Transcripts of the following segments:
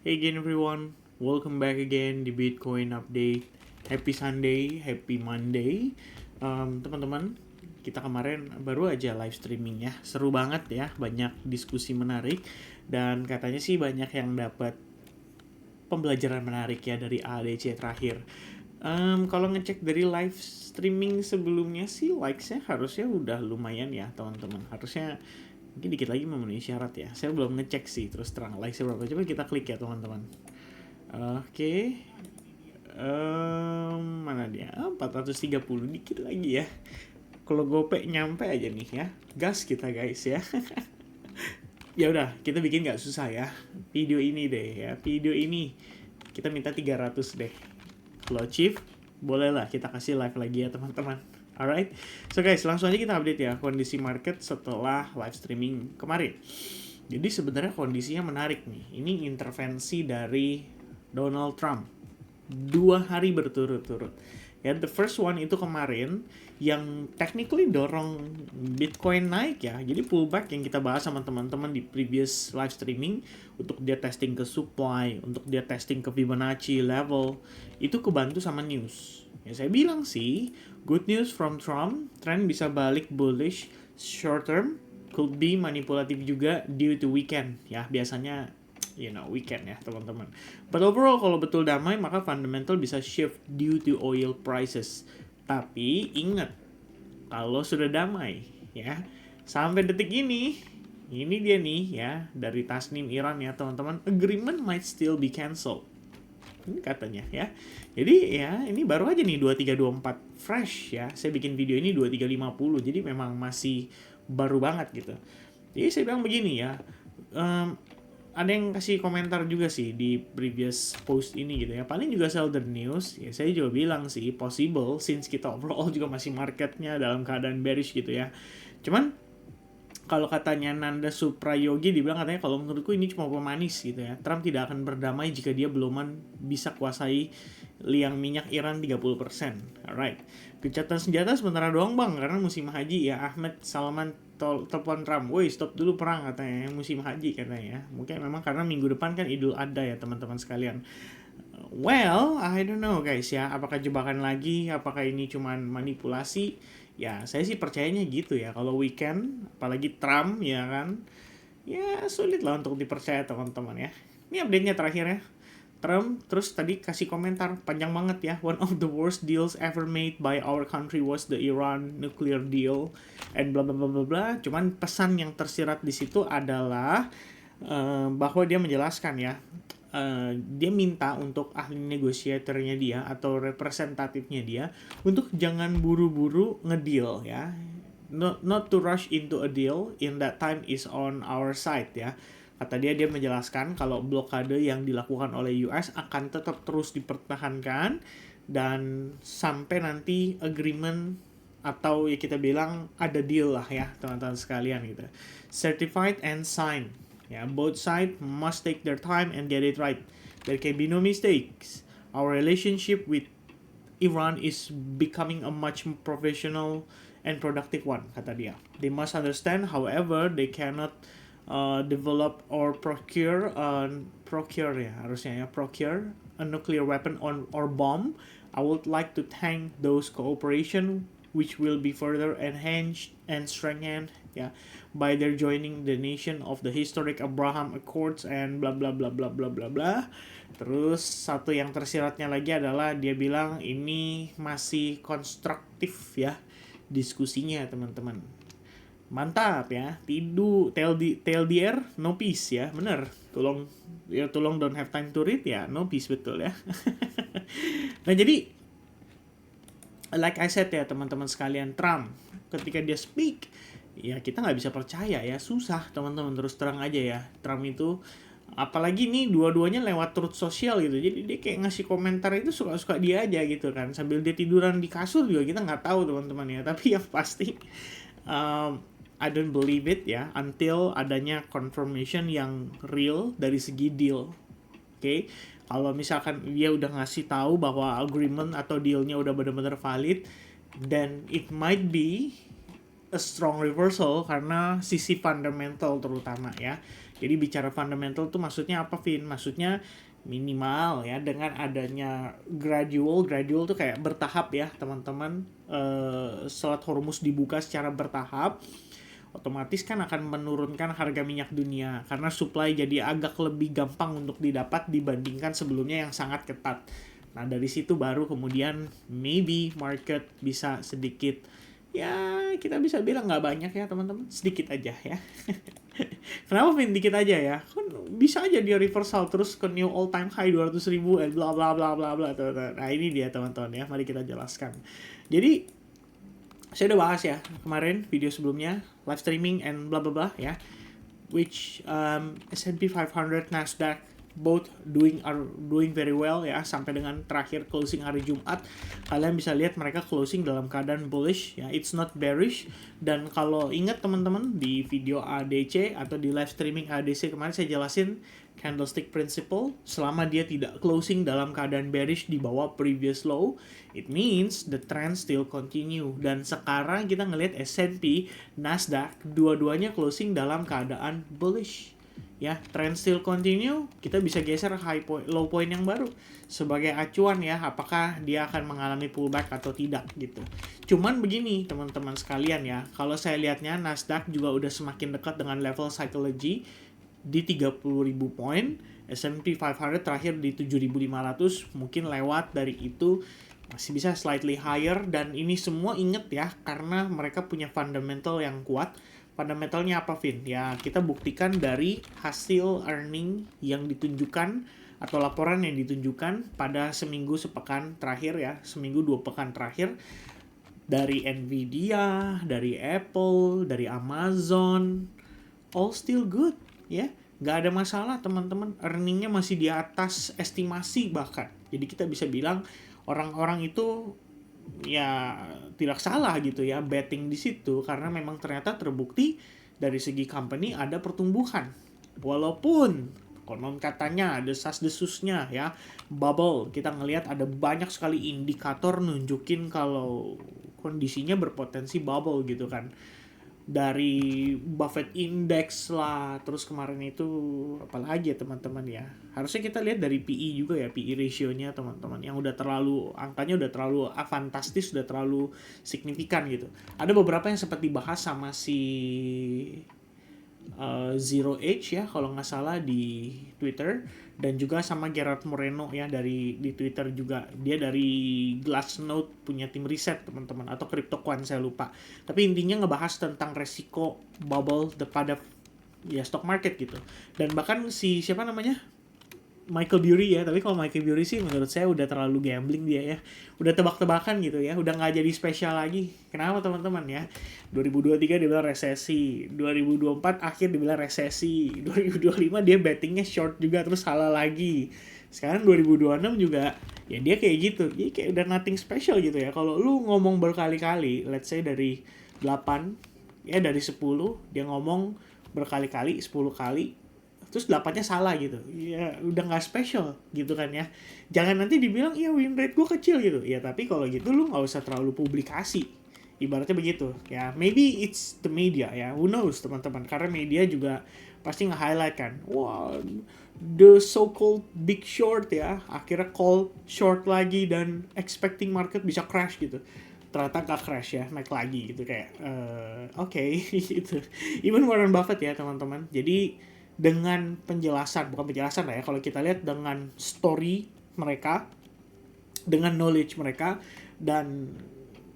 Hey again everyone, welcome back again di Bitcoin Update. Happy Sunday, happy Monday. Teman-teman, kita kemarin baru aja live streaming ya. Seru banget ya, banyak diskusi menarik. Dan katanya sih banyak yang dapat pembelajaran menarik ya dari ADC terakhir. Kalau ngecek dari live streaming sebelumnya sih likes-nya harusnya udah lumayan ya teman-teman. Harusnya mungkin dikit lagi memenuhi syarat ya. Saya belum ngecek sih terus terang likes-nya berapa. Coba kita klik ya teman-teman. Oke. Mana dia? 430 dikit lagi ya. Kalau gope nyampe aja nih ya. Gas kita guys ya. Ya udah, kita bikin nggak susah ya. Video ini deh ya. Video ini kita minta 300 deh. Kalau Chief, bolehlah kita kasih live lagi ya teman-teman. Alright, so guys langsung aja kita update ya kondisi market setelah live streaming kemarin. Jadi sebenarnya kondisinya menarik nih. Ini intervensi dari Donald Trump 2 hari berturut-turut. Ya, the first one itu kemarin yang technically dorong Bitcoin naik ya. Jadi pullback yang kita bahas sama teman-teman di previous live streaming untuk dia testing ke supply, untuk dia testing ke Fibonacci level, itu kebantu sama news. Ya saya bilang sih, good news from Trump, trend bisa balik bullish short term, could be manipulatif juga due to weekend. Ya, biasanya weekend ya teman-teman. But overall kalau betul damai maka fundamental bisa shift due to oil prices. Tapi ingat, kalau sudah damai ya, sampai detik ini dia nih ya dari Tasnim Iran ya teman-teman, agreement might still be cancelled. Ini katanya ya. Jadi ya ini baru aja nih 2324 fresh ya. Saya bikin video ini 2350. Jadi memang masih baru banget gitu. Jadi saya bilang begini ya. Ada yang kasih komentar juga sih di previous post ini gitu ya. Paling juga sell the news. Ya saya juga bilang sih possible since kita overall juga masih marketnya dalam keadaan bearish gitu ya. Cuman kalau katanya Nanda Suprayogi dibilang katanya kalau menurutku ini cuma pemanis gitu ya. Trump tidak akan berdamai jika dia belum bisa kuasai liang minyak Iran 30%. Alright. Gencatan senjata sementara doang bang karena musim haji ya. Ahmed Salman telepon Trump, woi stop dulu perang katanya musim haji katanya ya. Mungkin memang karena minggu depan kan Idul Adha ya teman-teman sekalian. Well, I don't know guys ya. Apakah jebakan lagi? Apakah ini cuman manipulasi? Ya, saya sih percayanya gitu ya. Kalau weekend, apalagi Trump ya kan. Ya, sulit lah untuk dipercaya teman-teman ya. Ini update-nya terakhir ya. Trump terus tadi kasih komentar panjang banget ya. One of the worst deals ever made by our country was the Iran nuclear deal and bla bla bla bla bla. Cuman pesan yang tersirat di situ adalah bahwa dia menjelaskan ya, dia minta untuk ahli negosiatornya dia atau representatifnya dia untuk jangan buru-buru ngedeal ya, not to rush into a deal in that time is on our side ya. Kata dia menjelaskan kalau blokade yang dilakukan oleh US akan tetap terus dipertahankan dan sampai nanti agreement atau ya kita bilang ada deal lah ya teman-teman sekalian gitu. Certified and signed. Ya, both sides must take their time and get it right. There can be no mistakes. Our relationship with Iran is becoming a much professional and productive one, kata dia. They must understand, however, they cannot develop or procure a nuclear weapon or bomb. I would like to thank those cooperation which will be further enhanced and strengthened by their joining the nation of the historic Abraham Accords and bla bla bla bla bla bla bla. Terus satu yang tersiratnya lagi adalah dia bilang ini masih konstruktif ya diskusinya teman-teman. Mantap ya, TLDR no peace ya, bener. Tolong don't have time to read ya, no peace betul ya. Nah jadi like I said ya teman-teman sekalian, Trump ketika dia speak ya kita nggak bisa percaya ya, susah teman-teman, terus terang aja ya. Trump itu apalagi nih dua-duanya lewat truth social gitu, jadi dia kayak ngasih komentar itu suka-suka dia aja gitu kan, sambil dia tiduran di kasur juga kita nggak tahu teman-teman ya. Tapi yang pasti I don't believe it ya until adanya confirmation yang real dari segi deal. Oke, kalau misalkan dia udah ngasih tahu bahwa agreement atau dealnya udah benar-benar valid, then it might be a strong reversal karena sisi fundamental terutama ya. Jadi bicara fundamental tuh maksudnya apa, Vin? Maksudnya minimal ya, dengan adanya gradual tuh kayak bertahap ya teman-teman. Selat Hormuz dibuka secara bertahap, otomatis kan akan menurunkan harga minyak dunia karena supply jadi agak lebih gampang untuk didapat dibandingkan sebelumnya yang sangat ketat. Nah dari situ baru kemudian maybe market bisa sedikit, ya kita bisa bilang nggak banyak ya teman-teman, sedikit aja ya. Kenapa Vin dikit aja ya? Kan bisa aja dia reversal terus ke new all time high 200.000 and bla bla bla bla bla. Nah ini dia teman-teman ya, mari kita jelaskan. Jadi saya udah bahas ya kemarin video sebelumnya live streaming and bla bla bla ya, which S&P 500, Nasdaq both doing very well ya, sampai dengan terakhir closing hari Jumat kalian bisa lihat mereka closing dalam keadaan bullish ya, it's not bearish. Dan kalau ingat teman-teman di video ADC atau di live streaming ADC kemarin saya jelasin candlestick principle, selama dia tidak closing dalam keadaan bearish di bawah previous low, it means the trend still continue. Dan sekarang kita ngelihat S&P, Nasdaq dua-duanya closing dalam keadaan bullish ya, trend still continue. Kita bisa geser low point yang baru sebagai acuan ya, apakah dia akan mengalami pullback atau tidak gitu. Cuman begini teman-teman sekalian ya, kalau saya lihatnya Nasdaq juga udah semakin dekat dengan level psychology di 30.000 poin, S&P 500 terakhir di 7.500, mungkin lewat dari itu masih bisa slightly higher. Dan ini semua inget ya, karena mereka punya fundamental yang kuat. Fundamentalnya apa, Vin? Ya, kita buktikan dari hasil earning yang ditunjukkan atau laporan yang ditunjukkan pada seminggu sepekan terakhir ya, seminggu 2 pekan terakhir, dari Nvidia, dari Apple, dari Amazon, all still good ya. Nggak ada masalah teman-teman, earningnya masih di atas estimasi bahkan. Jadi kita bisa bilang orang-orang itu ya tidak salah gitu ya betting di situ, karena memang ternyata terbukti dari segi company ada pertumbuhan, walaupun konon katanya desas-desusnya ya bubble. Kita ngelihat ada banyak sekali indikator nunjukin kalau kondisinya berpotensi bubble gitu kan, dari Buffett Index lah, terus kemarin itu apalagi ya teman-teman ya, harusnya kita lihat dari PE juga ya, PE ratio-nya teman-teman, yang udah terlalu, angkanya udah terlalu fantastis, udah terlalu signifikan gitu. Ada beberapa yang sempat dibahas sama si Zero Age ya kalau nggak salah di Twitter, dan juga sama Gerard Moreno ya di Twitter juga. Dia dari Glassnode, punya tim riset teman-teman, atau CryptoQuant saya lupa. Tapi intinya ngebahas tentang resiko bubble pada ya stock market gitu. Dan bahkan si siapa namanya, Michael Burry ya, tapi kalau Michael Burry sih menurut saya udah terlalu gambling dia ya, udah tebak-tebakan gitu ya, udah nggak jadi spesial lagi. Kenapa teman-teman ya? 2023 dibilang resesi, 2024 akhir dibilang resesi, 2025 dia bettingnya short juga terus salah lagi. Sekarang 2026 juga ya dia kayak gitu, jadi kayak udah nothing special gitu ya. Kalau lu ngomong berkali-kali, let's say dari 8 ya, dari 10 dia ngomong berkali-kali, 10 kali, terus 8-nya salah gitu, ya udah nggak special gitu kan ya. Jangan nanti dibilang iya win rate gue kecil gitu ya, tapi kalau gitu lu nggak usah terlalu publikasi, ibaratnya begitu ya. Maybe it's the media ya, who knows teman-teman, karena media juga pasti nge-highlight kan, wah the so called big short ya, akhirnya call short lagi dan expecting market bisa crash gitu. Ternyata gak crash ya, naik lagi gitu, kayak oke. Gitu. Even Warren Buffett ya teman-teman. Jadi dengan bukan penjelasan lah ya, kalau kita lihat dengan story mereka, dengan knowledge mereka, dan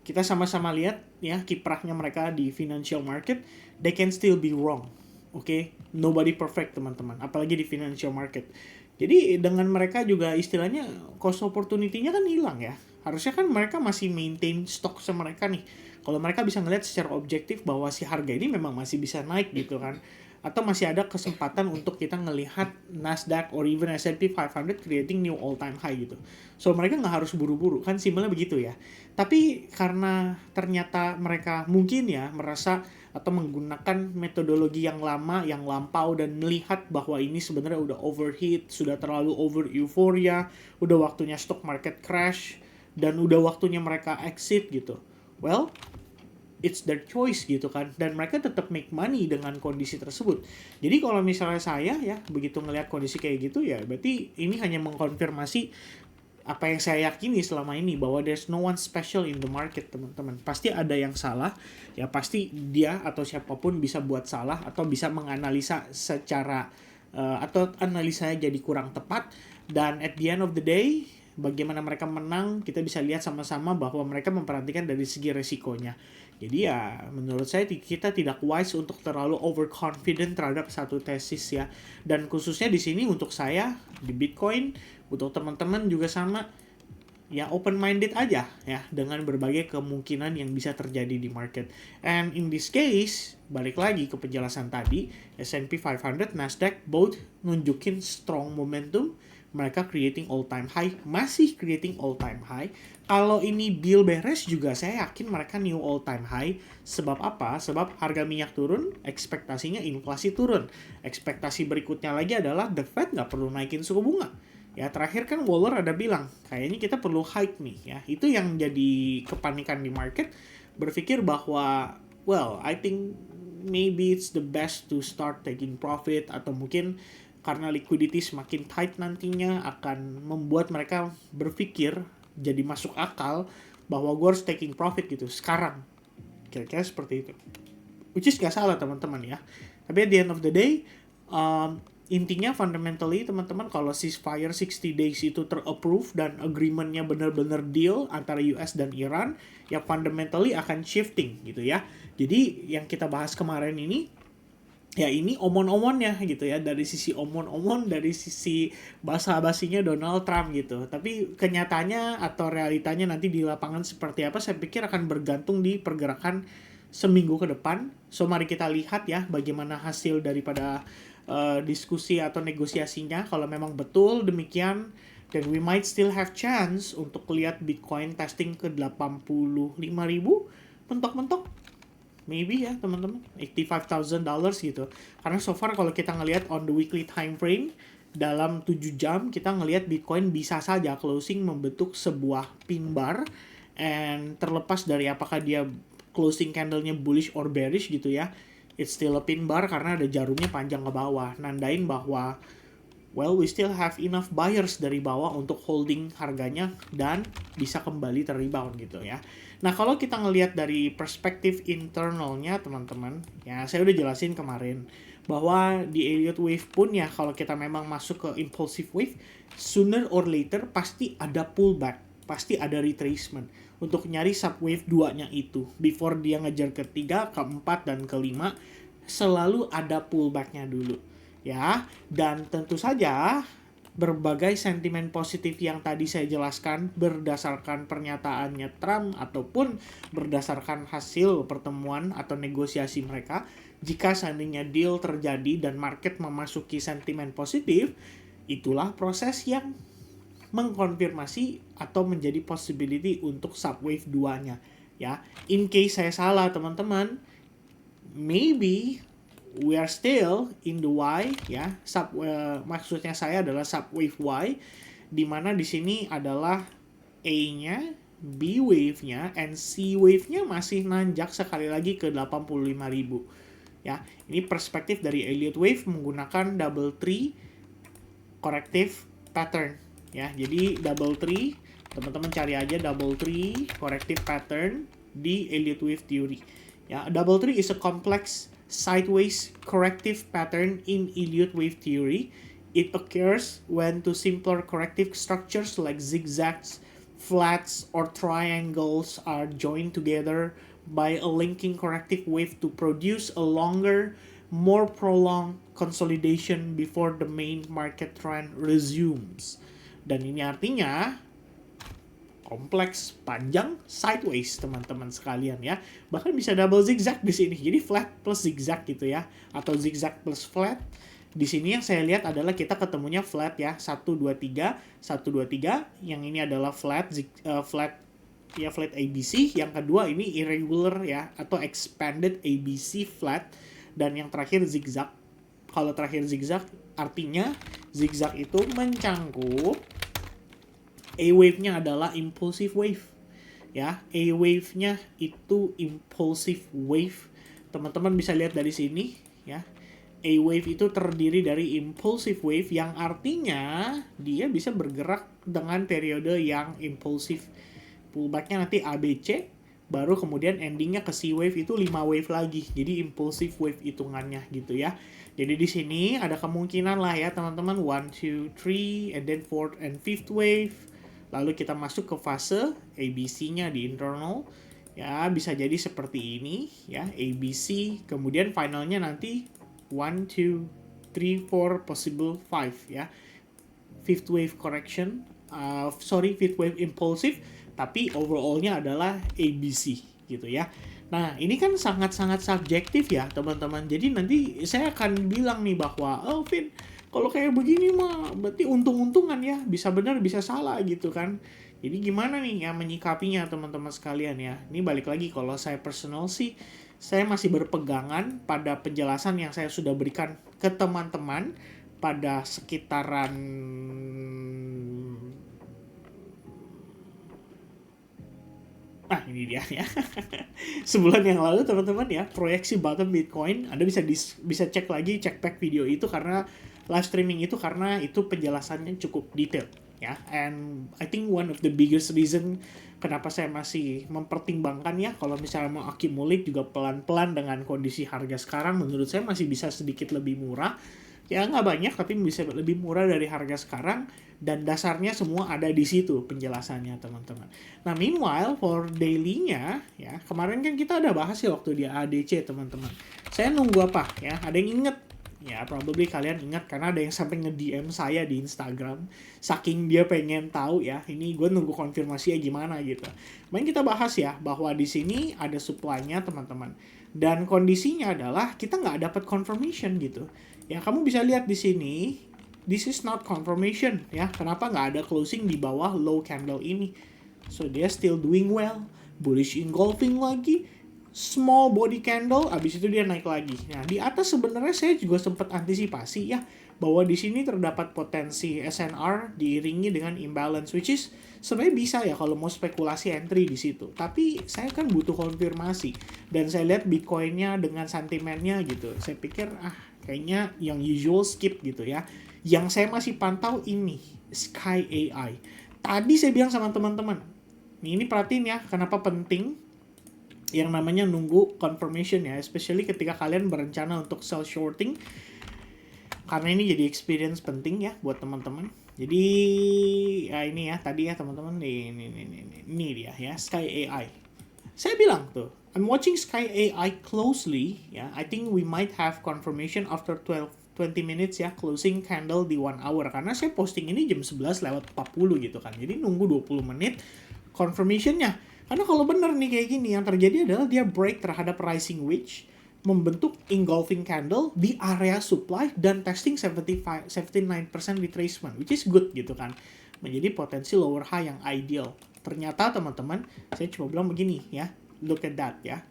kita sama-sama lihat ya kiprahnya mereka di financial market, they can still be wrong. Oke, nobody perfect teman-teman, apalagi di financial market. Jadi dengan mereka juga istilahnya cost opportunity-nya kan hilang ya. Harusnya kan mereka masih maintain stok mereka nih. Kalau mereka bisa ngelihat secara objektif bahwa si harga ini memang masih bisa naik gitu kan, atau masih ada kesempatan untuk kita ngelihat Nasdaq or even S&P 500 creating new all time high gitu. So mereka nggak harus buru-buru, kan simpelnya begitu ya. Tapi karena ternyata mereka mungkin ya merasa atau menggunakan metodologi yang lama, yang lampau, dan melihat bahwa ini sebenarnya udah overheat, sudah terlalu over euphoria, udah waktunya stock market crash, dan udah waktunya mereka exit gitu. Well, it's their choice gitu kan, dan mereka tetap make money dengan kondisi tersebut. Jadi kalau misalnya saya ya begitu ngelihat kondisi kayak gitu, ya berarti ini hanya mengkonfirmasi apa yang saya yakini selama ini, bahwa there's no one special in the market, teman-teman. Pasti ada yang salah, ya pasti dia atau siapapun bisa buat salah atau bisa menganalisa secara atau analisanya jadi kurang tepat, dan at the end of the day bagaimana mereka menang kita bisa lihat sama-sama bahwa mereka memperhatikan dari segi resikonya. Jadi ya menurut saya kita tidak wise untuk terlalu overconfident terhadap satu tesis ya. Dan khususnya di sini untuk saya di Bitcoin, untuk teman-teman juga sama, ya open minded aja ya dengan berbagai kemungkinan yang bisa terjadi di market. And in this case, balik lagi ke penjelasan tadi, S&P 500, Nasdaq both nunjukin strong momentum. Mereka creating all time high, masih creating all time high. Kalau ini deal beres juga saya yakin mereka new all time high. Sebab apa? Sebab harga minyak turun, ekspektasinya inflasi turun. Ekspektasi berikutnya lagi adalah the Fed nggak perlu naikin suku bunga. Ya terakhir kan Waller ada bilang, kayaknya kita perlu hike nih ya. Itu yang jadi kepanikan di market, berpikir bahwa well, I think maybe it's the best to start taking profit, atau mungkin karena liquidity semakin tight nantinya akan membuat mereka berpikir jadi masuk akal bahwa gue harus taking profit gitu sekarang. Kira-kira seperti itu. Which is gak salah teman-teman ya. Tapi at the end of the day, intinya fundamentally teman-teman, kalau ceasefire 60 days itu ter-approve dan agreementnya benar-benar deal antara US dan Iran, ya fundamentally akan shifting gitu ya. Jadi yang kita bahas kemarin ini, ya ini omon-omonnya gitu ya, dari sisi omon-omon, dari sisi basa-basinya Donald Trump gitu. Tapi kenyataannya atau realitanya nanti di lapangan seperti apa, saya pikir akan bergantung di pergerakan seminggu ke depan. So mari kita lihat ya bagaimana hasil daripada diskusi atau negosiasinya. Kalau memang betul demikian, then we might still have chance untuk lihat Bitcoin testing ke 85.000 mentok-mentok. Maybe ya teman-teman, $85,000 gitu. Karena so far kalau kita ngelihat on the weekly time frame, dalam 7 jam kita ngelihat Bitcoin bisa saja closing membentuk sebuah pin bar, and terlepas dari apakah dia closing candle-nya bullish or bearish gitu ya, it's still a pin bar karena ada jarumnya panjang ke bawah, nandain bahwa well, we still have enough buyers dari bawah untuk holding harganya dan bisa kembali ter-rebound gitu ya. Nah, kalau kita ngelihat dari perspektif internalnya teman-teman, ya saya udah jelasin kemarin bahwa di Elliott Wave pun ya, kalau kita memang masuk ke impulsive wave, sooner or later pasti ada pullback, pasti ada retracement untuk nyari subwave 2-nya itu. Before dia ngejar ke 3, ke 4, dan ke 5, selalu ada pullback-nya dulu. Ya, dan tentu saja berbagai sentimen positif yang tadi saya jelaskan berdasarkan pernyataannya Trump ataupun berdasarkan hasil pertemuan atau negosiasi mereka, jika seandainya deal terjadi dan market memasuki sentimen positif, itulah proses yang mengkonfirmasi atau menjadi possibility untuk subwave 2-nya ya. In case saya salah teman-teman, maybe we are still in the Y ya. Maksudnya saya adalah subwave Y, di mana di sini adalah A-nya, B wave-nya, and C wave-nya masih nanjak sekali lagi ke 85.000 ya. Ini perspektif dari Elliott Wave menggunakan double tree corrective pattern ya. Jadi double tree, teman-teman cari aja double tree corrective pattern di Elliott Wave theory ya. Double tree is a complex sideways corrective pattern in Elliott wave theory. It occurs when two simpler corrective structures like zigzags, flats, or triangles are joined together by a linking corrective wave to produce a longer, more prolonged consolidation before the main market trend resumes. Dan ini artinya kompleks, panjang, sideways teman-teman sekalian ya. Bahkan bisa double zigzag di sini. Jadi flat plus zigzag gitu ya, atau zigzag plus flat. Di sini yang saya lihat adalah kita ketemunya flat ya, 1 2 3, 1 2 3. Yang ini adalah flat flat ya, flat ABC. Yang kedua ini irregular ya, atau expanded ABC flat, dan yang terakhir zigzag. Kalau terakhir zigzag artinya zigzag itu mencangkup A wave-nya adalah impulsive wave. ya. A wave-nya itu impulsive wave. Teman-teman bisa lihat dari sini ya. A wave itu terdiri dari impulsive wave yang artinya dia bisa bergerak dengan periode yang impulsif. Pullback-nya nanti ABC, baru kemudian endingnya ke C wave itu 5 wave lagi. Jadi impulsive wave hitungannya gitu ya. Jadi di sini ada kemungkinan lah ya teman-teman 1, 2, 3, and then 4th and 5th wave. Lalu kita masuk ke fase ABC-nya di internal. Ya, bisa jadi seperti ini ya, ABC, kemudian finalnya nanti 1, 2, 3, 4, possible 5 ya. Fifth wave correction, fifth wave impulsive, tapi overallnya adalah ABC gitu ya. Nah, ini kan sangat-sangat subjektif ya, teman-teman. Jadi nanti saya akan bilang nih bahwa, oh Vin, kalau kayak begini mah berarti untung-untungan ya, bisa benar bisa salah gitu kan. Jadi gimana nih ya menyikapinya teman-teman sekalian ya. Ini balik lagi kalau saya personal sih, saya masih berpegangan pada penjelasan yang saya sudah berikan ke teman-teman pada sekitaran ini dia ya. Sebulan yang lalu teman-teman ya, proyeksi bottom Bitcoin, Anda bisa cek lagi, cek back video itu karena live streaming itu karena itu penjelasannya cukup detail ya. And I think one of the biggest reason kenapa saya masih mempertimbangkan ya kalau misalnya mau accumulate juga pelan-pelan dengan kondisi harga sekarang, menurut saya masih bisa sedikit lebih murah. Ya nggak banyak tapi bisa lebih murah dari harga sekarang, dan dasarnya semua ada di situ penjelasannya teman-teman. Nah meanwhile for daily-nya ya, kemarin kan kita ada bahas ya waktu di ADC teman-teman. Saya nunggu apa ya, ada yang inget ya, probably kalian ingat karena ada yang sampai nge-DM saya di Instagram saking dia pengen tahu ya, ini gue nunggu konfirmasinya gimana gitu. Main kita bahas ya bahwa di sini ada supply-nya teman-teman, dan kondisinya adalah kita nggak dapat confirmation gitu. Ya, kamu bisa lihat di sini, this is not confirmation ya. Kenapa nggak ada closing di bawah low candle ini? So, dia still doing well. Bullish engulfing lagi. Small body candle, abis itu dia naik lagi. Nah, di atas sebenarnya saya juga sempat antisipasi ya, bahwa di sini terdapat potensi SNR diiringi dengan imbalance, which is sebenarnya bisa ya kalau mau spekulasi entry di situ. Tapi saya kan butuh konfirmasi, dan saya lihat Bitcoin-nya dengan sentimennya gitu. Saya pikir kayaknya yang usual skip gitu ya. Yang saya masih pantau ini Sky AI. Tadi saya bilang sama teman-teman, ini perhatiin ya, kenapa penting yang namanya nunggu confirmation ya, especially ketika kalian berencana untuk sell shorting, karena ini jadi experience penting ya buat teman-teman. Jadi ya ini ya tadi ya teman-teman, ini dia ya Sky AI. Saya bilang tuh, I'm watching Sky AI closely ya. I think we might have confirmation after 20 minutes ya, closing candle di 1 hour, karena saya posting ini jam 11:40 gitu kan. Jadi nunggu 20 menit confirmationnya. Karena kalau benar nih kayak gini, yang terjadi adalah dia break terhadap rising wedge, membentuk engulfing candle di area supply, dan testing 79% retracement, which is good gitu kan. Menjadi potensi lower high yang ideal. Ternyata teman-teman, saya cuma bilang begini ya, look at that ya.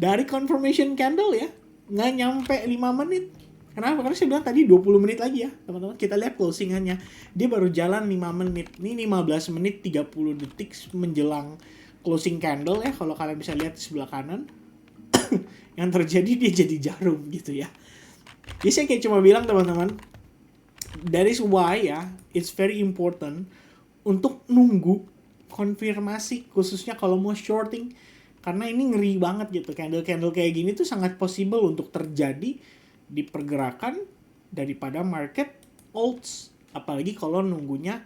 Dari confirmation candle ya, nggak nyampe 5 menit. Kenapa? Karena saya bilang tadi 20 menit lagi ya, teman-teman. Kita lihat closingannya. Dia baru jalan 5 menit. Ini 15 menit 30 detik menjelang closing candle ya, kalau kalian bisa lihat di sebelah kanan. Yang terjadi dia jadi jarum gitu ya. Jadi saya kayak cuma bilang teman-teman, that is why ya, it's very important untuk nunggu konfirmasi, khususnya kalau mau shorting. Karena ini ngeri banget gitu. Candle-candle kayak gini tuh sangat possible untuk terjadi di pergerakan daripada market alts, apalagi kalau nunggunya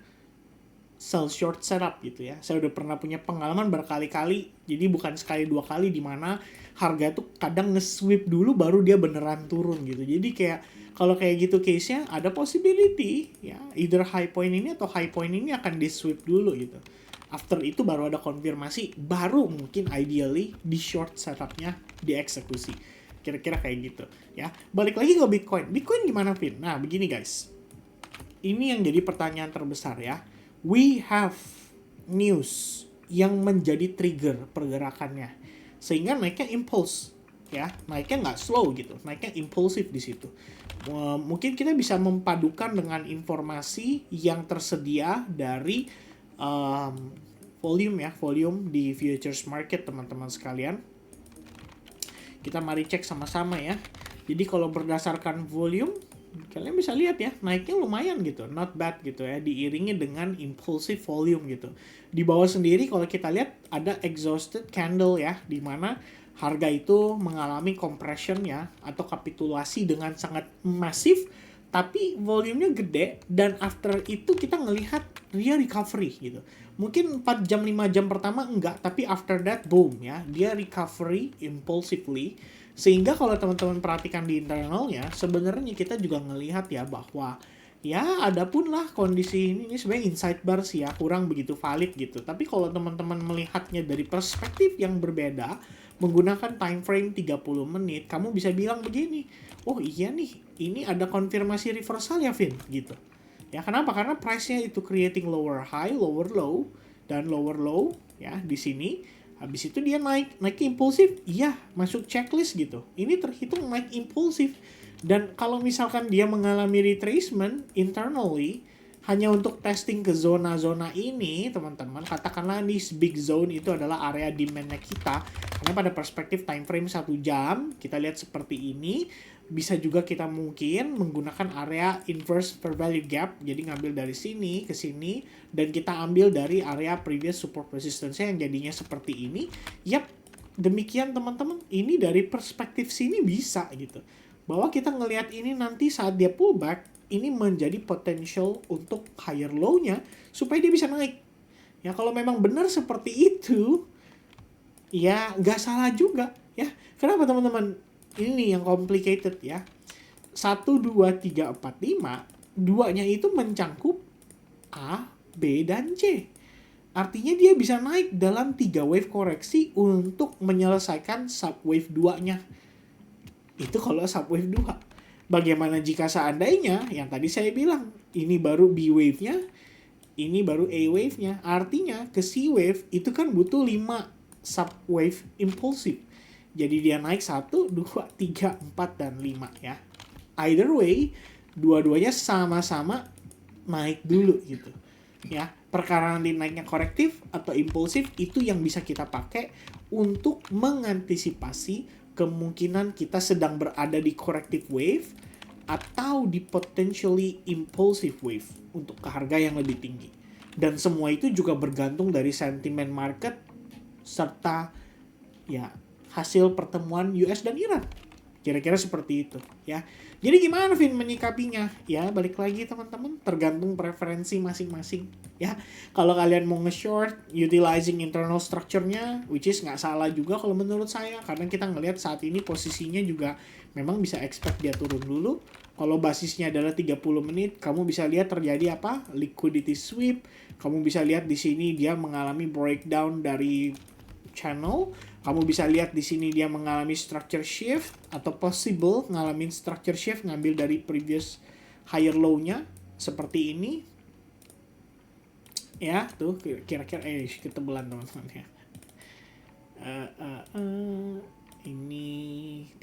sell short setup gitu ya. Saya udah pernah punya pengalaman berkali-kali, jadi bukan sekali dua kali, di mana harga tuh kadang nge-sweep dulu baru dia beneran turun gitu. Jadi kayak kalau kayak gitu case-nya ada possibility ya, either high point ini atau high point ini akan di-sweep dulu gitu. After itu baru ada konfirmasi, baru mungkin ideally di short setup-nya dieksekusi. Kira-kira kayak gitu ya. Balik lagi ke Bitcoin. Bitcoin gimana, Vin? Nah, begini guys. Ini yang jadi pertanyaan terbesar ya. We have news yang menjadi trigger pergerakannya. Sehingga naiknya impulse ya. Naiknya nggak slow gitu. Naiknya impulsif di situ. Mungkin kita bisa mempadukan dengan informasi yang tersedia dari volume ya, volume di futures market teman-teman sekalian. Kita mari cek sama-sama ya. Jadi kalau berdasarkan volume, kalian bisa lihat ya, naiknya lumayan gitu, not bad gitu ya, diiringi dengan impulsive volume gitu. Di bawah sendiri kalau kita lihat ada exhausted candle ya, di mana harga itu mengalami compression ya, atau kapitulasi dengan sangat masif, tapi volumenya gede, dan after itu kita ngelihat dia recovery gitu. Mungkin 4 jam 5 jam pertama enggak, tapi after that boom ya, dia recovery impulsively. Sehingga kalau teman-teman perhatikan di internalnya, sebenarnya kita juga ngelihat ya bahwa ya ada pun lah kondisi ini sebenarnya inside bars ya kurang begitu valid gitu. Tapi kalau teman-teman melihatnya dari perspektif yang berbeda, menggunakan time frame 30 menit, kamu bisa bilang begini, oh iya nih, ini ada konfirmasi reversal ya Vin, gitu. Ya kenapa? Karena price-nya itu creating lower high, lower low, dan lower low ya di sini. Habis itu dia naik impulsif, iya masuk checklist gitu. Ini terhitung naik impulsif. Dan kalau misalkan dia mengalami retracement internally, hanya untuk testing ke zona-zona ini, teman-teman, katakanlah nih big zone itu adalah area demand-nya kita. Karena pada perspektif time frame 1 jam, kita lihat seperti ini. Bisa juga kita mungkin menggunakan area inverse per value gap. Jadi ngambil dari sini ke sini, dan kita ambil dari area previous support resistance yang jadinya seperti ini. Yap, demikian teman-teman. Ini dari perspektif sini bisa gitu. Bahwa kita ngelihat ini nanti saat dia pullback, ini menjadi potential untuk higher low-nya supaya dia bisa naik. Ya kalau memang benar seperti itu, ya nggak salah juga ya. Kenapa teman-teman? Ini yang complicated ya. 1, 2, 3, 4, 5, duanya itu mencangkup A, B, dan C. Artinya dia bisa naik dalam 3 wave koreksi untuk menyelesaikan subwave 2-nya. Itu kalau subwave 2. Bagaimana jika seandainya yang tadi saya bilang, ini baru B wave-nya, ini baru A wave-nya. Artinya ke C wave itu kan butuh 5 subwave impulsif. Jadi dia naik 1, 2, 3, 4, dan 5 ya. Either way, dua-duanya sama-sama naik dulu gitu. Ya, perkara nanti naiknya korektif atau impulsif itu yang bisa kita pakai untuk mengantisipasi kemungkinan kita sedang berada di corrective wave atau di potentially impulsive wave untuk ke harga yang lebih tinggi. Dan semua itu juga bergantung dari sentimen market serta ya hasil pertemuan US dan Iran. Kira-kira seperti itu ya. Jadi gimana Vin menyikapinya? Ya balik lagi teman-teman, tergantung preferensi masing-masing ya. Kalau kalian mau nge-short utilizing internal structure-nya, which is nggak salah juga kalau menurut saya, karena kita ngelihat saat ini posisinya juga memang bisa expect dia turun dulu. Kalau basisnya adalah 30 menit, kamu bisa lihat terjadi apa? Liquidity sweep. Kamu bisa lihat di sini dia mengalami breakdown dari channel. Kamu bisa lihat di sini dia mengalami structure shift atau possible ngalamin structure shift ngambil dari previous higher low-nya seperti ini. Ya, tuh kira-kira ketebelan teman-teman ya. Ini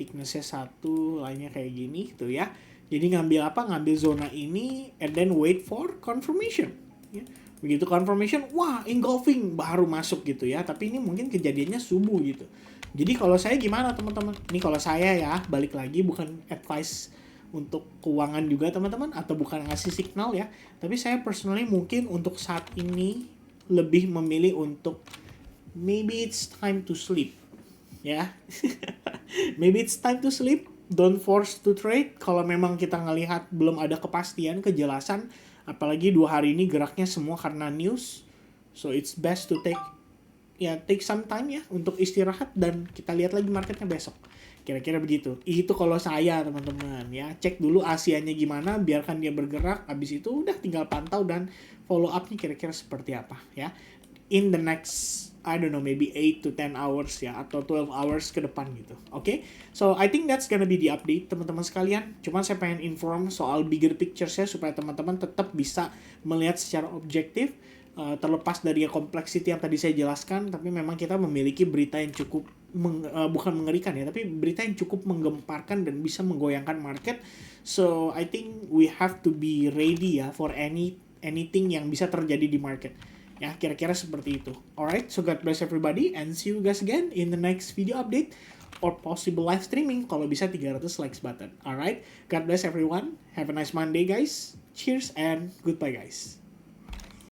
thickness-nya 1, lainnya kayak gini tuh ya. Jadi ngambil apa? Ngambil zona ini and then wait for confirmation ya. Begitu confirmation, wah engulfing baru masuk gitu ya. Tapi ini mungkin kejadiannya subuh gitu. Jadi kalau saya gimana teman-teman? Ini kalau saya ya, balik lagi bukan advice untuk keuangan juga teman-teman, atau bukan ngasih signal ya. Tapi saya personally mungkin untuk saat ini lebih memilih untuk maybe it's time to sleep. Ya. Maybe it's time to sleep. Don't force to trade. Kalau memang kita ngelihat belum ada kepastian, kejelasan, apalagi 2 hari ini geraknya semua karena news. So it's best to take some time ya untuk istirahat, dan kita lihat lagi marketnya besok. Kira-kira begitu. Itu kalau saya teman-teman ya. Cek dulu Asianya gimana, biarkan dia bergerak. Habis itu udah tinggal pantau dan follow up-nya kira-kira seperti apa ya. In the next, I don't know, maybe 8 to 10 hours ya, atau 12 hours ke depan gitu. Oke? So, I think that's gonna be the update, teman-teman sekalian. Cuman saya pengen inform soal bigger picture-nya supaya teman-teman tetap bisa melihat secara objektif, terlepas dari complexity yang tadi saya jelaskan, tapi memang kita memiliki berita yang cukup, bukan mengerikan ya, tapi berita yang cukup menggemparkan dan bisa menggoyangkan market. So, I think we have to be ready ya for anything yang bisa terjadi di market. Ya, kira-kira seperti itu. Alright, so God bless everybody and see you guys again in the next video update or possible live streaming kalau bisa 300 likes button. Alright, God bless everyone. Have a nice Monday guys. Cheers and goodbye guys.